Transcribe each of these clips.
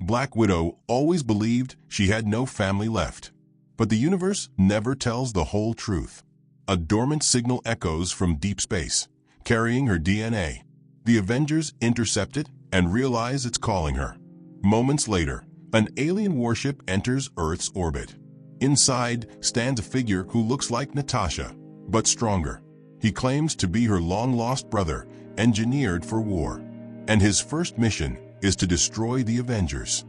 Black Widow always believed she had no family left. But the universe never tells the whole truth. A dormant signal echoes from deep space, carrying her DNA. The Avengers intercept it and realize it's calling her. Moments later, an alien warship enters Earth's orbit. Inside stands a figure who looks like Natasha, but stronger. He claims to be her long-lost brother, engineered for war. And his first mission is to destroy the Avengers.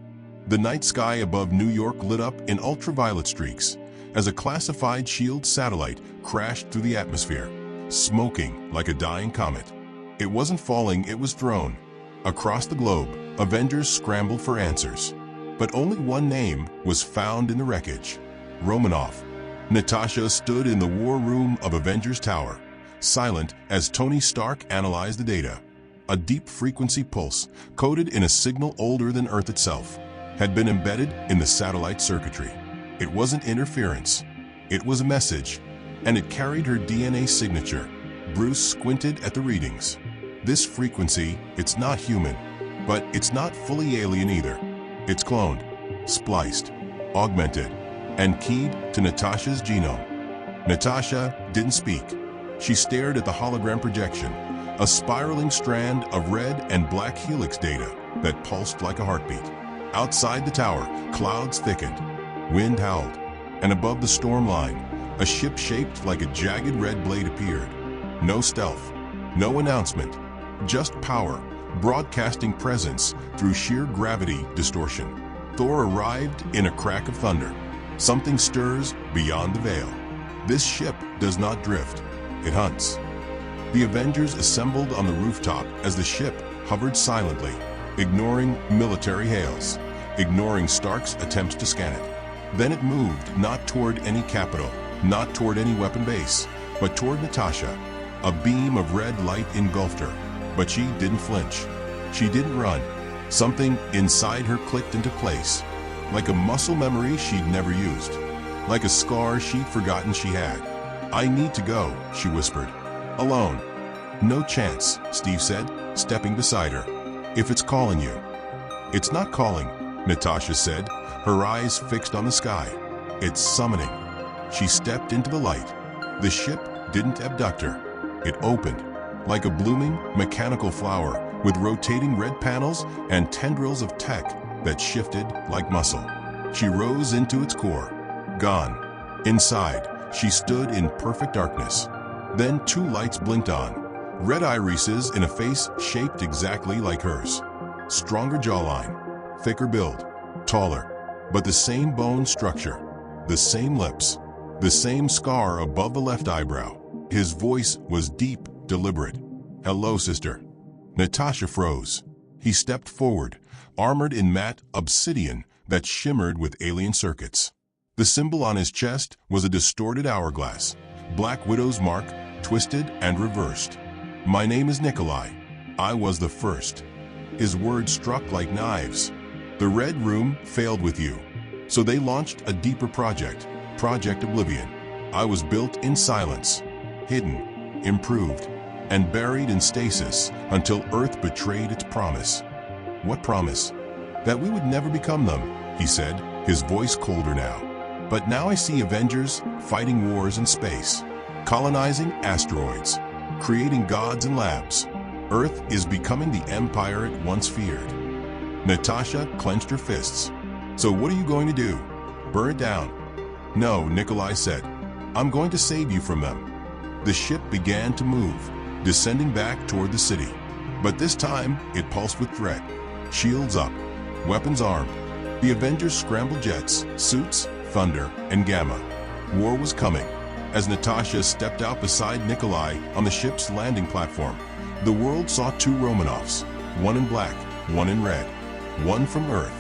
The night sky above New York lit up in ultraviolet streaks as a classified SHIELD satellite crashed through the atmosphere, smoking like a dying comet. It wasn't falling, it was thrown. Across the globe, Avengers scrambled for answers. But only one name was found in the wreckage: Romanoff. Natasha stood in the war room of Avengers Tower, silent as Tony Stark analyzed the data. A deep frequency pulse, coded in a signal older than Earth itself, had been embedded in the satellite circuitry. It wasn't interference. It was a message, and it carried her DNA signature. Bruce squinted at the readings. This frequency, it's not human, but it's not fully alien either. It's cloned, spliced, augmented, and keyed to Natasha's genome. Natasha didn't speak. She stared at the hologram projection, a spiraling strand of red and black helix data that pulsed like a heartbeat. Outside the tower, clouds thickened, wind howled, and above the storm line, a ship shaped like a jagged red blade appeared. No stealth, no announcement, just power, broadcasting presence through sheer gravity distortion. Thor arrived in a crack of thunder. Something stirs beyond the veil. This ship does not drift, it hunts. The Avengers assembled on the rooftop as the ship hovered silently, ignoring military hails, ignoring Stark's attempts to scan it. Then it moved not toward any capital, not toward any weapon base, but toward Natasha. A beam of red light engulfed her, but she didn't flinch. She didn't run. Something inside her clicked into place, like a muscle memory she'd never used, like a scar she'd forgotten she had. "I need to go," she whispered. "Alone." "No chance," Steve said, stepping beside her. "If it's calling you." "It's not calling," Natasha said, her eyes fixed on the sky. "It's summoning." She stepped into the light. The ship didn't abduct her. It opened, like a blooming, mechanical flower with rotating red panels and tendrils of tech that shifted like muscle. She rose into its core. Gone. Inside, she stood in perfect darkness. Then two lights blinked on, red irises in a face shaped exactly like hers. Stronger jawline, thicker build, taller, but the same bone structure, the same lips, the same scar above the left eyebrow. His voice was deep, deliberate. "Hello, sister." Natasha froze. He stepped forward, armored in matte obsidian that shimmered with alien circuits. The symbol on his chest was a distorted hourglass, Black Widow's mark, twisted and reversed. "My name is Nikolai. I was the first." His words struck like knives. "The Red Room failed with you, so they launched a deeper project, Project Oblivion. I was built in silence, hidden, improved, and buried in stasis until Earth betrayed its promise." "What promise?" "That we would never become them," he said, his voice colder now. "But now I see Avengers fighting wars in space, colonizing asteroids, creating gods in labs. Earth is becoming the empire it once feared." Natasha clenched her fists. "So what are you going to do? Burn it down?" "No," Nikolai said. "I'm going to save you from them." The ship began to move, descending back toward the city. But this time, it pulsed with threat. Shields up, weapons armed. The Avengers scrambled jets, suits, thunder, and gamma. War was coming. As Natasha stepped out beside Nikolai on the ship's landing platform, the world saw two Romanoffs, one in black, one in red. One from Earth,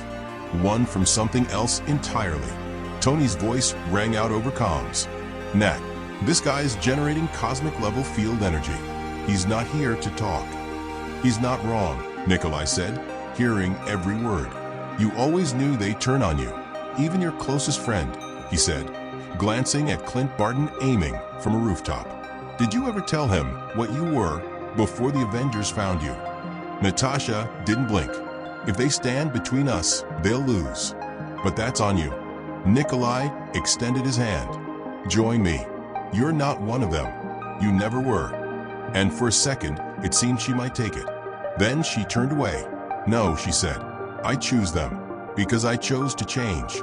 one from something else entirely. Tony's voice rang out over comms. "Nat, this guy's generating cosmic-level field energy. He's not here to talk." "He's not wrong," Nikolai said, hearing every word. "You always knew they'd turn on you, even your closest friend," he said, glancing at Clint Barton aiming from a rooftop. "Did you ever tell him what you were before the Avengers found you?" Natasha didn't blink. If they stand between us, they'll lose. But that's on you. Nikolai extended his hand. Join me. You're not one of them. You never were. And for a second, it seemed she might take it. Then she turned away. No, she said. I choose them, because I chose to change.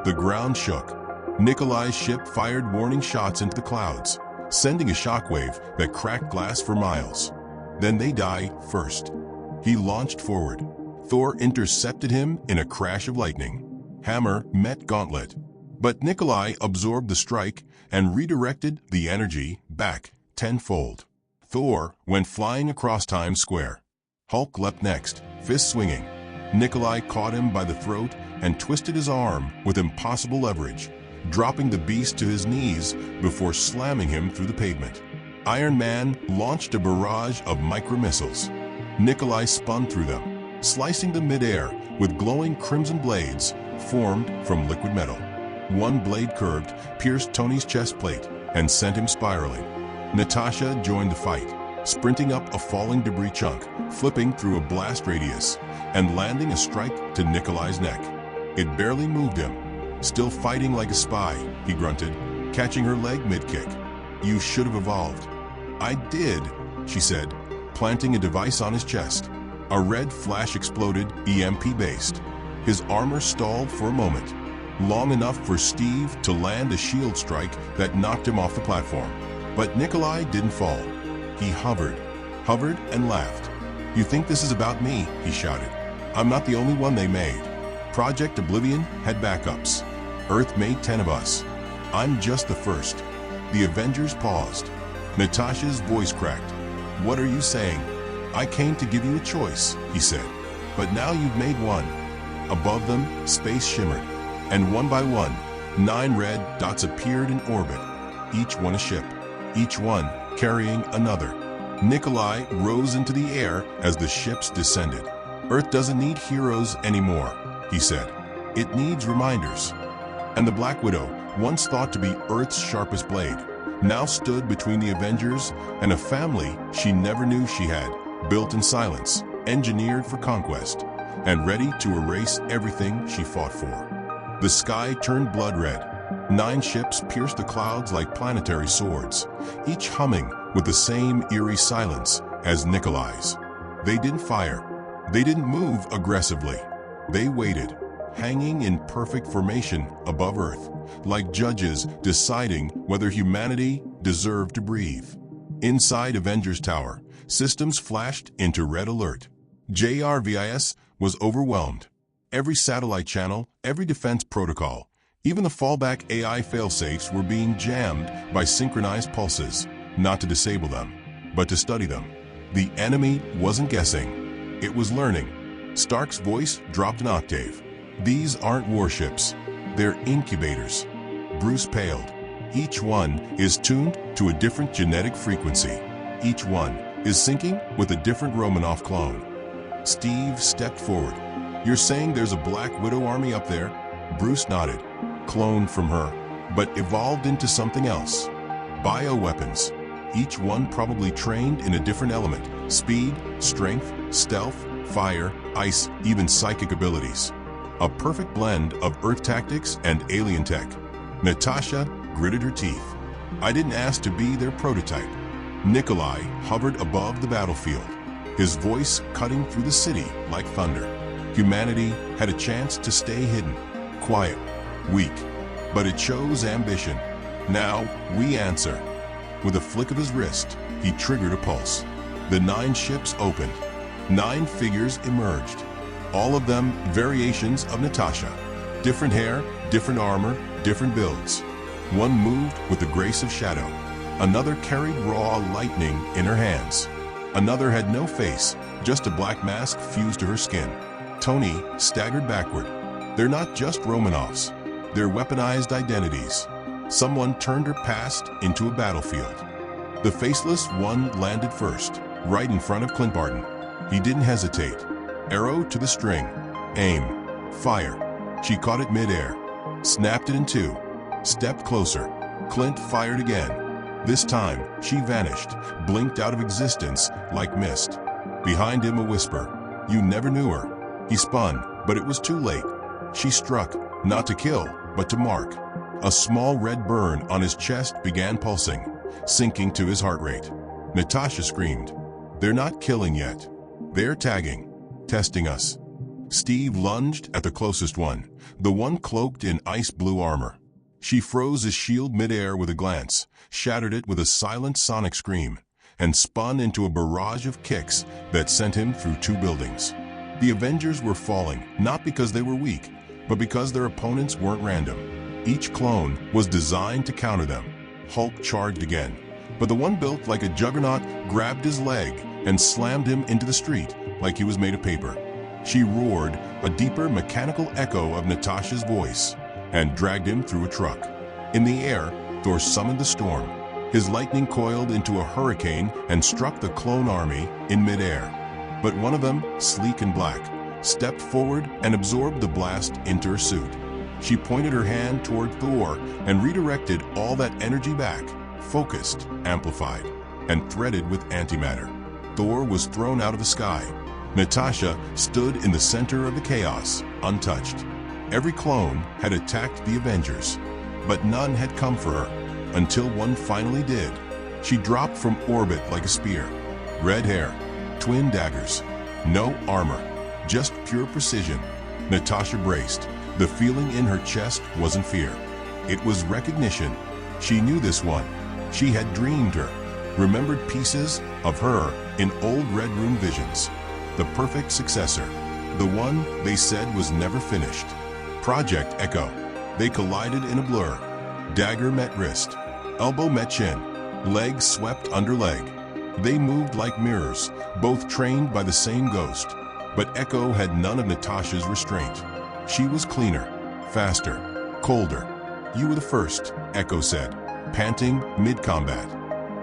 The ground shook. Nikolai's ship fired warning shots into the clouds, sending a shockwave that cracked glass for miles. Then they die first. He launched forward. Thor intercepted him in a crash of lightning. Hammer met Gauntlet. But Nikolai absorbed the strike and redirected the energy back tenfold. Thor went flying across Times Square. Hulk leapt next, fist swinging. Nikolai caught him by the throat and twisted his arm with impossible leverage, dropping the beast to his knees before slamming him through the pavement. Iron Man launched a barrage of micro-missiles. Nikolai spun through them, slicing them mid-air with glowing crimson blades formed from liquid metal. One blade curved, pierced Tony's chest plate, and sent him spiraling. Natasha joined the fight, sprinting up a falling debris chunk, flipping through a blast radius, and landing a strike to Nikolai's neck. It barely moved him. Still fighting like a spy, he grunted, catching her leg mid-kick. You should have evolved. I did, she said, planting a device on his chest. A red flash exploded, EMP-based. His armor stalled for a moment, long enough for Steve to land a shield strike that knocked him off the platform. But Nikolai didn't fall. He hovered and laughed. You think this is about me, he shouted. I'm not the only one they made. Project Oblivion had backups. Earth made 10 of us. I'm just the first. The Avengers paused. Natasha's voice cracked. What are you saying? I came to give you a choice, he said. But now you've made one. Above them, space shimmered. And one by one, 9 red dots appeared in orbit. Each one a ship. Each one carrying another. Nikolai rose into the air as the ships descended. Earth doesn't need heroes anymore, he said. It needs reminders. And the Black Widow, once thought to be Earth's sharpest blade, now stood between the Avengers and a family she never knew she had, built in silence, engineered for conquest, and ready to erase everything she fought for. The sky turned blood red. 9 ships pierced the clouds like planetary swords, each humming with the same eerie silence as Nikolai's. They didn't fire. They didn't move aggressively. They waited, hanging in perfect formation above Earth, like judges deciding whether humanity deserved to breathe. Inside Avengers Tower, systems flashed into red alert. JRVIS was overwhelmed. Every satellite channel, every defense protocol, even the fallback AI failsafes were being jammed by synchronized pulses, not to disable them, but to study them. The enemy wasn't guessing. It was learning. Stark's voice dropped an octave. These aren't warships. They're incubators. Bruce paled. Each one is tuned to a different genetic frequency. Each one is syncing with a different Romanoff clone. Steve stepped forward. You're saying there's a Black Widow army up there? Bruce nodded. Cloned from her, but evolved into something else. Bioweapons. Each one probably trained in a different element. Speed, strength, stealth, fire, ice, even psychic abilities. A perfect blend of Earth tactics and alien tech. Natasha gritted her teeth. I didn't ask to be their prototype. Nikolai hovered above the battlefield, his voice cutting through the city like thunder. Humanity had a chance to stay hidden, quiet, weak, but it chose ambition. Now we answer. With a flick of his wrist, he triggered a pulse. The 9 ships opened. 9 figures emerged. All of them variations of Natasha. Different hair, different armor, different builds. One moved with the grace of shadow. Another carried raw lightning in her hands. Another had no face, just a black mask fused to her skin. Tony staggered backward. They're not just Romanoffs. They're weaponized identities. Someone turned her past into a battlefield. The faceless one landed first, right in front of Clint Barton. He didn't hesitate. Arrow to the string. Aim. Fire. She caught it mid-air. Snapped it in 2. Stepped closer. Clint fired again. This time, she vanished, blinked out of existence like mist. Behind him a whisper. You never knew her. He spun, but it was too late. She struck, not to kill, but to mark. A small red burn on his chest began pulsing, sinking to his heart rate. Natasha screamed, "They're not killing yet. They're tagging, testing us." Steve lunged at the closest one, the one cloaked in ice blue armor. She froze his shield midair with a glance, shattered it with a silent sonic scream, and spun into a barrage of kicks that sent him through 2 buildings. The Avengers were falling, not because they were weak, but because their opponents weren't random. Each clone was designed to counter them. Hulk charged again, but the one built like a juggernaut grabbed his leg and slammed him into the street like he was made of paper. She roared, a deeper mechanical echo of Natasha's voice, and dragged him through a truck. In the air, Thor summoned the storm. His lightning coiled into a hurricane and struck the clone army in midair. But one of them, sleek and black, stepped forward and absorbed the blast into her suit. She pointed her hand toward Thor and redirected all that energy back, focused, amplified, and threaded with antimatter. Thor was thrown out of the sky. Natasha stood in the center of the chaos, untouched. Every clone had attacked the Avengers, but none had come for her, until one finally did. She dropped from orbit like a spear. Red hair, twin daggers, no armor, just pure precision. Natasha braced. The feeling in her chest wasn't fear. It was recognition. She knew this one. She had dreamed her, remembered pieces of her in old Red Room visions. The perfect successor, the one they said was never finished. Project Echo. They collided in a blur. Dagger met wrist, elbow met chin, leg swept under leg. They moved like mirrors, both trained by the same ghost. But Echo had none of Natasha's restraint. She was cleaner, faster, colder. "You were the first," Echo said, panting mid-combat.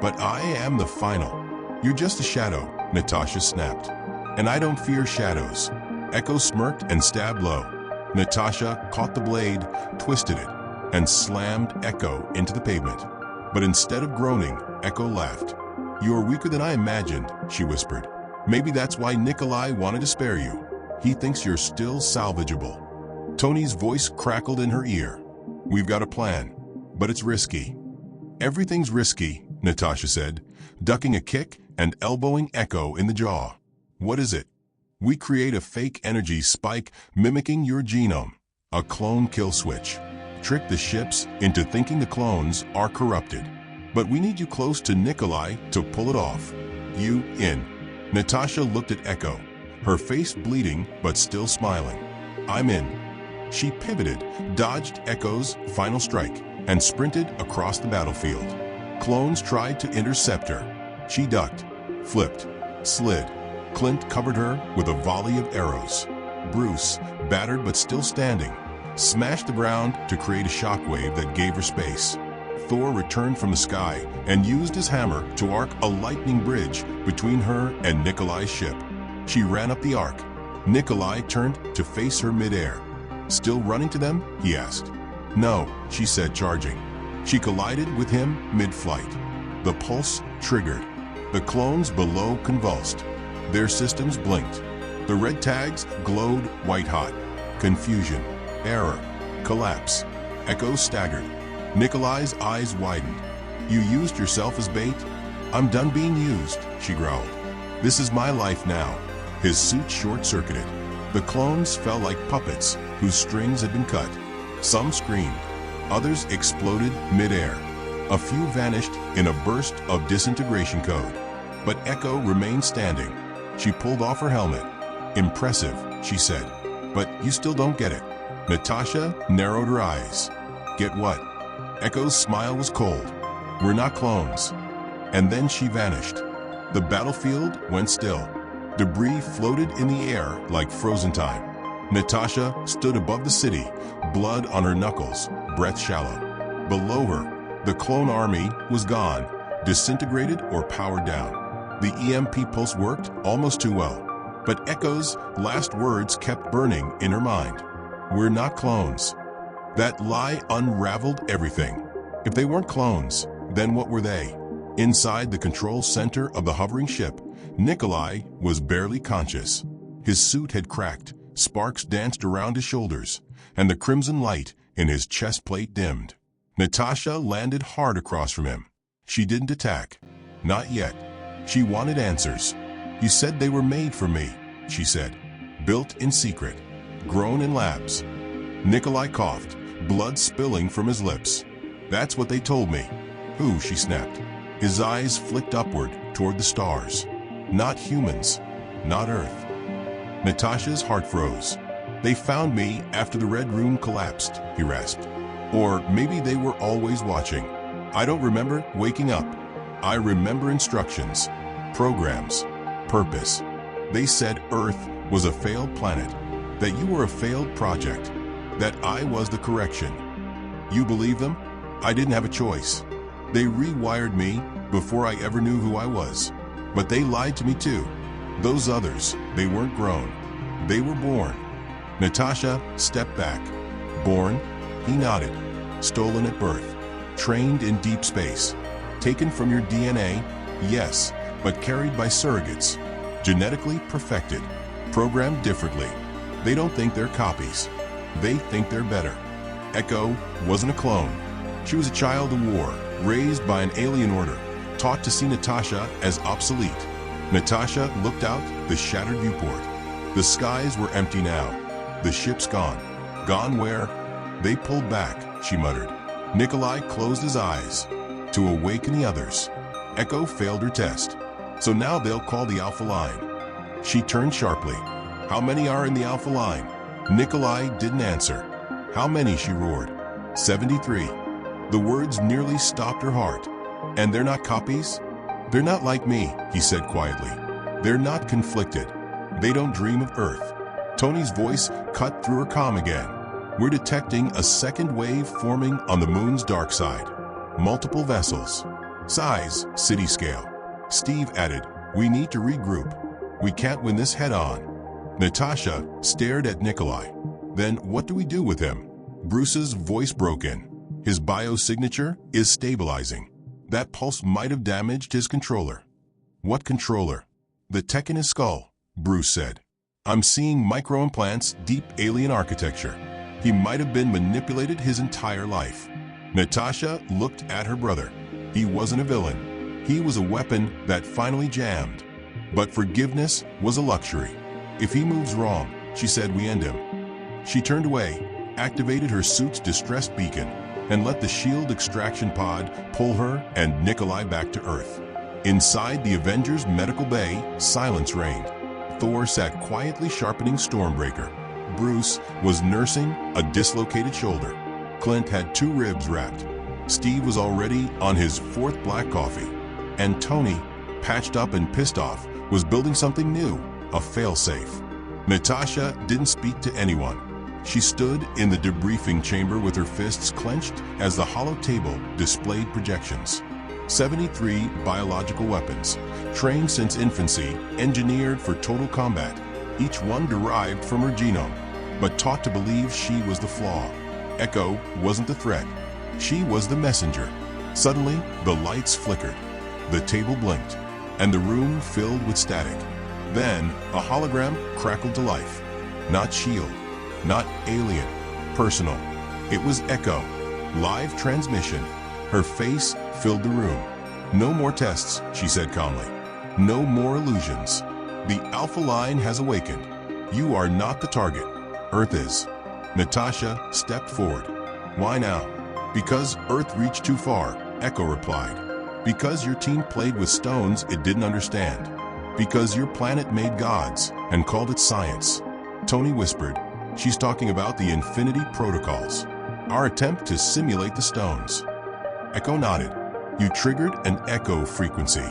"But I am the final." "You're just a shadow," Natasha snapped. "And I don't fear shadows." Echo smirked and stabbed low. Natasha caught the blade, twisted it, and slammed Echo into the pavement. But instead of groaning, Echo laughed. "You're weaker than I imagined," she whispered. "Maybe that's why Nikolai wanted to spare you. He thinks you're still salvageable." Tony's voice crackled in her ear. "We've got a plan, but it's risky." "Everything's risky," Natasha said, ducking a kick and elbowing Echo in the jaw. "What is it?" "We create a fake energy spike mimicking your genome, a clone kill switch. Trick the ships into thinking the clones are corrupted. But we need you close to Nikolai to pull it off. You in." Natasha looked at Echo, her face bleeding but still smiling. "I'm in." She pivoted, dodged Echo's final strike, and sprinted across the battlefield. Clones tried to intercept her. She ducked, flipped, slid. Clint covered her with a volley of arrows. Bruce, battered but still standing, smashed the ground to create a shockwave that gave her space. Thor returned from the sky and used his hammer to arc a lightning bridge between her and Nikolai's ship. She ran up the arc. Nikolai turned to face her midair. "Still running to them?" he asked. "No," she said, charging. She collided with him mid-flight. The pulse triggered. The clones below convulsed. Their systems blinked. The red tags glowed white-hot. Confusion, error, collapse. Echo staggered. Nikolai's eyes widened. "You used yourself as bait?" "I'm done being used," she growled. "This is my life now." His suit short-circuited. The clones fell like puppets whose strings had been cut. Some screamed. Others exploded mid-air. A few vanished in a burst of disintegration code. But Echo remained standing. She pulled off her helmet. "Impressive," she said. "But you still don't get it." Natasha narrowed her eyes. "Get what?" Echo's smile was cold. "We're not clones." And then she vanished. The battlefield went still. Debris floated in the air like frozen time. Natasha stood above the city, blood on her knuckles, breath shallow. Below her, the clone army was gone, disintegrated or powered down. The EMP pulse worked almost too well. But Echo's last words kept burning in her mind. "We're not clones." That lie unraveled everything. If they weren't clones, then what were they? Inside the control center of the hovering ship, Nikolai was barely conscious. His suit had cracked, Sparks danced around his shoulders, and the crimson light in his chest plate dimmed. Natasha landed hard across from him. She didn't attack. Not yet. She wanted answers. "You said they were made for me," she said. "Built in secret. Grown in labs." Nikolai coughed, blood spilling from his lips. "That's what they told me." "Who?" she snapped. His eyes flicked upward toward the stars. "Not humans. Not Earth." Natasha's heart froze. "They found me after the Red Room collapsed," he rasped. "Or maybe they were always watching. I don't remember waking up. I remember instructions, programs, purpose. They said Earth was a failed planet, that you were a failed project, that I was the correction." "You believe them?" "I didn't have a choice. They rewired me before I ever knew who I was. But they lied to me too. Those others, they weren't grown. They were born." Natasha stepped back. "Born?" He nodded. "Stolen at birth. Trained in deep space. Taken from your DNA, yes, but carried by surrogates. Genetically perfected. Programmed differently. They don't think they're copies. They think they're better." Echo wasn't a clone. She was a child of war, raised by an alien order, taught to see Natasha as obsolete. Natasha looked out the shattered viewport. The skies were empty now. The ship's gone. "Gone where?" "They pulled back," she muttered. Nikolai closed his eyes. "To awaken the others." Echo failed her test. "So now they'll call the Alpha Line." She turned sharply. "How many are in the Alpha Line?" Nikolai didn't answer. "How many?" she roared. 73. The words nearly stopped her heart. "And they're not copies?" "They're not like me," he said quietly. "They're not conflicted. They don't dream of Earth." Tony's voice cut through her calm again. "We're detecting a second wave forming on the moon's dark side. Multiple vessels. Size, city scale." Steve added, "We need to regroup. We can't win this head on." Natasha stared at Nikolai. "Then what do we do with him?" Bruce's voice broke in. "His biosignature is stabilizing. That pulse might have damaged his controller." "What controller?" "The tech in his skull," Bruce said. "I'm seeing microimplants, deep alien architecture. He might have been manipulated his entire life." Natasha looked at her brother. He wasn't a villain. He was a weapon that finally jammed. But forgiveness was a luxury. "If he moves wrong," she said, "we end him." She turned away, activated her suit's distress beacon, and let the shield extraction pod pull her and Nikolai back to Earth. Inside the Avengers medical bay, silence reigned. Thor sat quietly sharpening Stormbreaker. Bruce was nursing a dislocated shoulder. Clint had 2 ribs wrapped. Steve was already on his 4th black coffee. And Tony, patched up and pissed off, was building something new, a failsafe. Natasha didn't speak to anyone. She stood in the debriefing chamber with her fists clenched as the hollow table displayed projections. 73 biological weapons, trained since infancy, engineered for total combat, each one derived from her genome, but taught to believe she was the flaw. Echo wasn't the threat. She was the messenger. Suddenly, the lights flickered. The table blinked, and the room filled with static. Then, a hologram crackled to life. Not shield, not alien, personal. It was Echo. Live transmission. Her face filled the room. "No more tests," she said calmly. "No more illusions. The Alpha Line has awakened. You are not the target. Earth is." Natasha stepped forward. "Why now?" "Because Earth reached too far," Echo replied. "Because your team played with stones it didn't understand. Because your planet made gods and called it science." Tony whispered, "She's talking about the Infinity Protocols. Our attempt to simulate the stones." Echo nodded. "You triggered an echo frequency,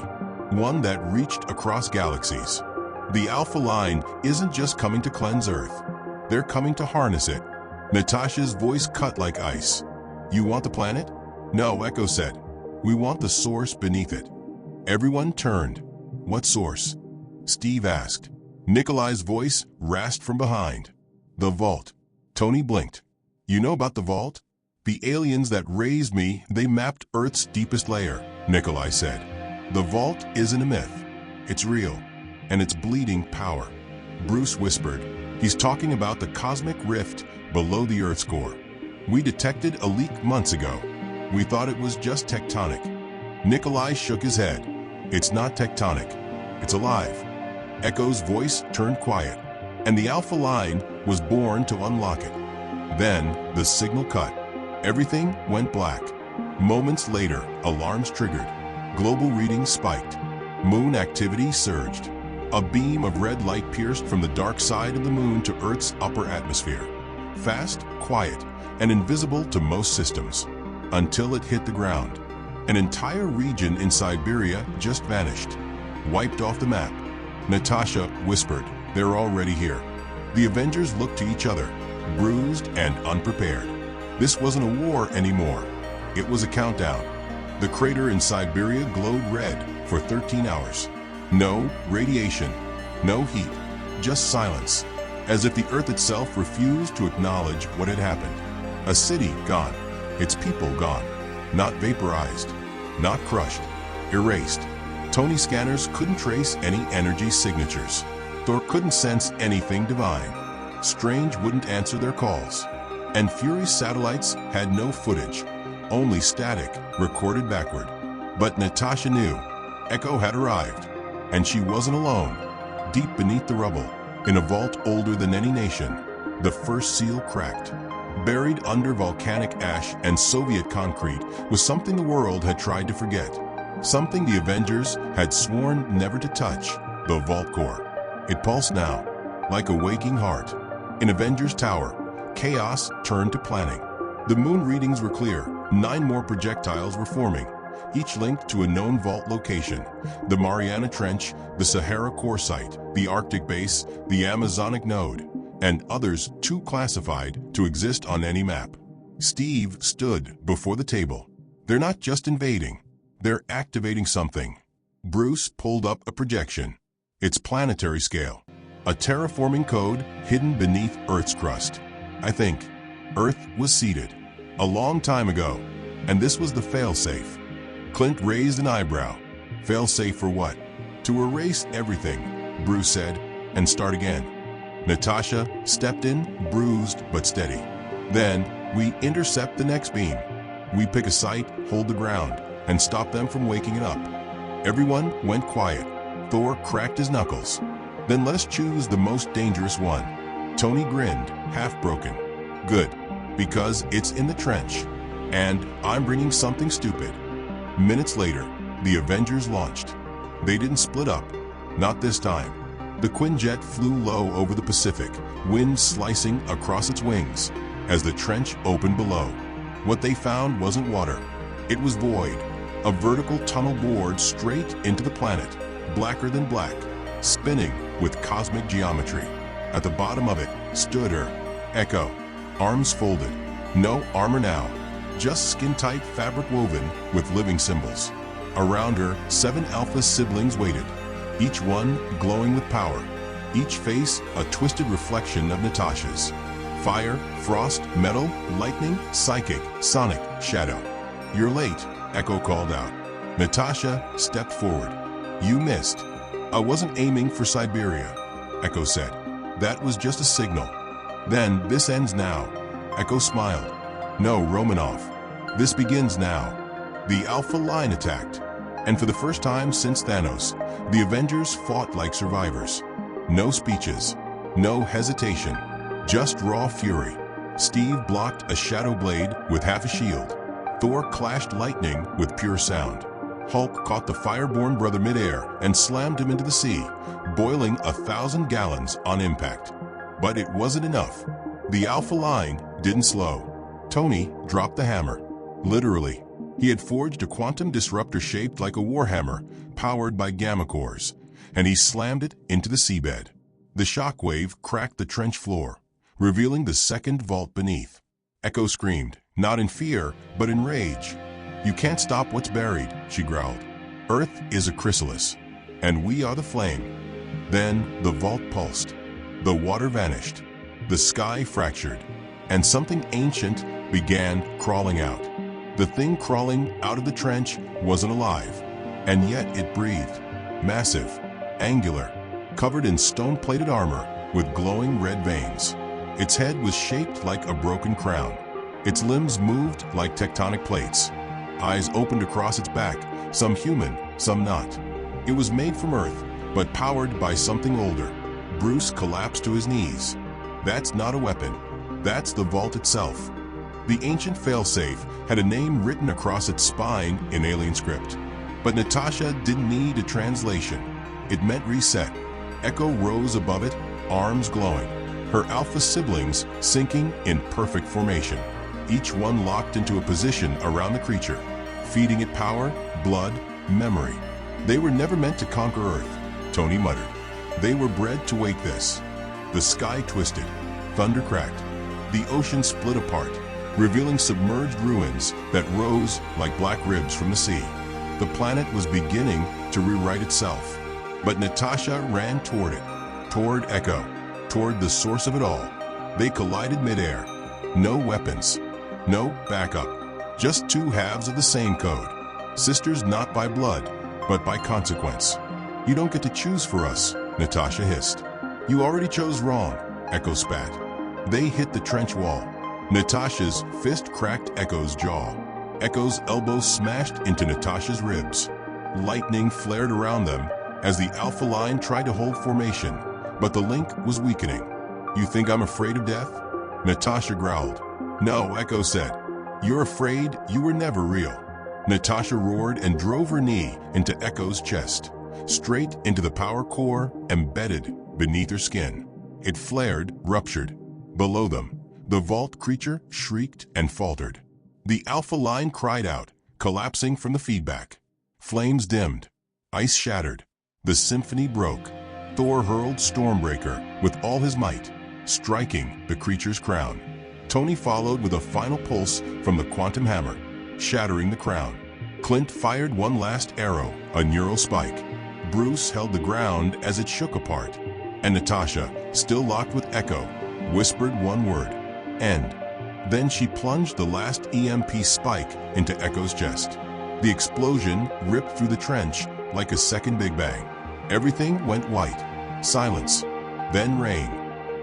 one that reached across galaxies. The Alpha Line isn't just coming to cleanse Earth. They're coming to harness it." Natasha's voice cut like ice. "You want the planet?" "No," Echo said. "We want the source beneath it." Everyone turned. "What source?" Steve asked. Nikolai's voice rasped from behind. "The vault." Tony blinked. "You know about the vault?" "The aliens that raised me, they mapped Earth's deepest layer," Nikolai said. "The vault isn't a myth. It's real, and it's bleeding power." Bruce whispered, He's talking about the cosmic rift below the Earth's core. We detected a leak months ago. We thought it was just tectonic. Nikolai shook his head. It's not tectonic. It's alive. Echo's voice turned quiet, and the Alpha Line was born to unlock it. Then the signal cut. Everything went black. Moments later, alarms triggered. Global readings spiked. Moon activity surged. A beam of red light pierced from the dark side of the moon to Earth's upper atmosphere. Fast, quiet, and invisible to most systems. Until it hit the ground. An entire region in Siberia just vanished. Wiped off the map. Natasha whispered, "They're already here." The Avengers looked to each other, bruised and unprepared. This wasn't a war anymore. It was a countdown. The crater in Siberia glowed red for 13 hours. No radiation, no heat, just silence, as if the Earth itself refused to acknowledge what had happened. A city gone, its people gone, not vaporized, not crushed, erased. Tony's scanners couldn't trace any energy signatures. Thor couldn't sense anything divine. Strange wouldn't answer their calls. And Fury's satellites had no footage, only static recorded backward. But Natasha knew. Echo had arrived. And she wasn't alone. Deep beneath the rubble, in a vault older than any nation, the first seal cracked. Buried under volcanic ash and Soviet concrete was something the world had tried to forget. Something the Avengers had sworn never to touch, the vault core. It pulsed now, like a waking heart. In Avengers Tower, chaos turned to planning. The moon readings were clear. 9 more projectiles were forming, each linked to a known vault location. The Mariana Trench, the Sahara core site, the Arctic base, the Amazonic node, and others too classified to exist on any map. Steve stood before the table. They're not just invading. They're activating something. Bruce pulled up a projection. It's planetary scale. A terraforming code hidden beneath Earth's crust. I think Earth was seeded a long time ago, and this was the failsafe. Clint raised an eyebrow. Failsafe for what? To erase everything, Bruce said, and start again. Natasha stepped in, bruised but steady. Then we intercept the next beam. We pick a site, hold the ground, and stop them from waking it up. Everyone went quiet. Thor cracked his knuckles. Then let us choose the most dangerous one. Tony grinned, half broken. Good, because it's in the trench. And I'm bringing something stupid. Minutes later, the Avengers launched. They didn't split up. Not this time. The Quinjet flew low over the Pacific, wind slicing across its wings, as the trench opened below. What they found wasn't water. It was void. A vertical tunnel bored straight into the planet, blacker than black, spinning with cosmic geometry. At the bottom of it stood her, Echo, arms folded. No armor now, just skin-tight fabric woven with living symbols. Around her, 7 Alpha siblings waited, each one glowing with power, each face a twisted reflection of Natasha's. Fire, frost, metal, lightning, psychic, sonic, shadow. "You're late," Echo called out. Natasha stepped forward. "You missed." "I wasn't aiming for Siberia," Echo said. "That was just a signal." "Then this ends now." Echo smiled. "No, Romanoff. This begins now." The Alpha Line attacked. And for the first time since Thanos, the Avengers fought like survivors. No speeches, no hesitation, just raw fury. Steve blocked a shadow blade with half a shield. Thor clashed lightning with pure sound. Hulk caught the fireborn brother midair and slammed him into the sea, boiling 1,000 gallons on impact. But it wasn't enough. The Alpha Line didn't slow. Tony dropped the hammer. Literally. He had forged a quantum disruptor shaped like a warhammer, powered by gamma cores, and he slammed it into the seabed. The shockwave cracked the trench floor, revealing the second vault beneath. Echo screamed, not in fear, but in rage. "You can't stop what's buried," she growled. "Earth is a chrysalis, and we are the flame." Then the vault pulsed. The water vanished. The sky fractured, and something ancient began crawling out. The thing crawling out of the trench wasn't alive, and yet it breathed. Massive, angular, covered in stone-plated armor, with glowing red veins. Its head was shaped like a broken crown. Its limbs moved like tectonic plates. Eyes opened across its back, some human, some not. It was made from Earth, but powered by something older. Bruce collapsed to his knees. That's not a weapon. That's the vault itself. The ancient failsafe had a name written across its spine in alien script. But Natasha didn't need a translation. It meant reset. Echo rose above it, arms glowing. Her alpha siblings sinking in perfect formation. Each one locked into a position around the creature, feeding it power, blood, memory. They were never meant to conquer Earth, Tony muttered. They were bred to wait this. The sky twisted. Thunder cracked. The ocean split apart, revealing submerged ruins that rose like black ribs from the sea. The planet was beginning to rewrite itself. But Natasha ran toward it, toward Echo, toward the source of it all. They collided midair. No weapons, no backup, just two halves of the same code. Sisters not by blood, but by consequence. You don't get to choose for us, Natasha hissed. You already chose wrong, Echo spat. They hit the trench wall. Natasha's fist cracked Echo's jaw. Echo's elbow smashed into Natasha's ribs. Lightning flared around them as the Alpha line tried to hold formation, but the link was weakening. You think I'm afraid of death? Natasha growled. No, Echo said. You're afraid you were never real. Natasha roared and drove her knee into Echo's chest, straight into the power core embedded beneath her skin. It flared, ruptured. Below them, the vault creature shrieked and faltered. The Alpha line cried out, collapsing from the feedback. Flames dimmed. Ice shattered. The symphony broke. Thor hurled Stormbreaker with all his might, striking the creature's crown. Tony followed with a final pulse from the quantum hammer, shattering the crown. Clint fired one last arrow, a neural spike. Bruce held the ground as it shook apart. And Natasha, still locked with Echo, whispered one word, end. Then she plunged the last EMP spike into Echo's chest. The explosion ripped through the trench like a second Big Bang. Everything went white. Silence. Then rain.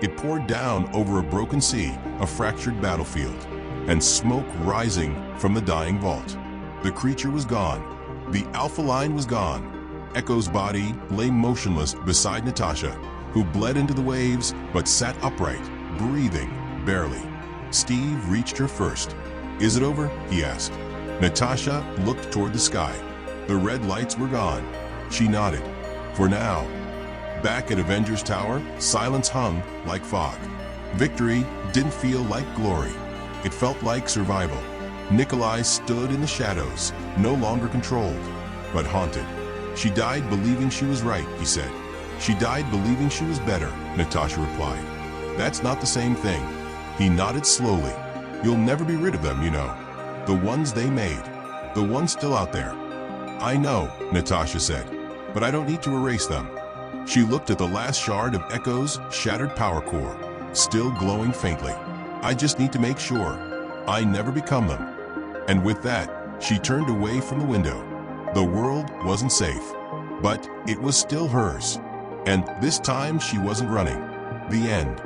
It poured down over a broken sea, a fractured battlefield, and smoke rising from the dying vault. The creature was gone. The Alpha line was gone. Echo's body lay motionless beside Natasha, who bled into the waves but sat upright, breathing barely. Steve reached her first. Is it over? He asked. Natasha looked toward the sky. The red lights were gone. She nodded. For now. Back at Avengers Tower, silence hung like fog. Victory didn't feel like glory. It felt like survival. Nikolai stood in the shadows, no longer controlled, but haunted. She died believing she was right, he said. She died believing she was better, Natasha replied. That's not the same thing. He nodded slowly. You'll never be rid of them, you know. The ones they made. The ones still out there. I know, Natasha said, but I don't need to erase them. She looked at the last shard of Echo's shattered power core, still glowing faintly. I just need to make sure I never become them. And with that, she turned away from the window. The world wasn't safe, but it was still hers. And this time she wasn't running. The end.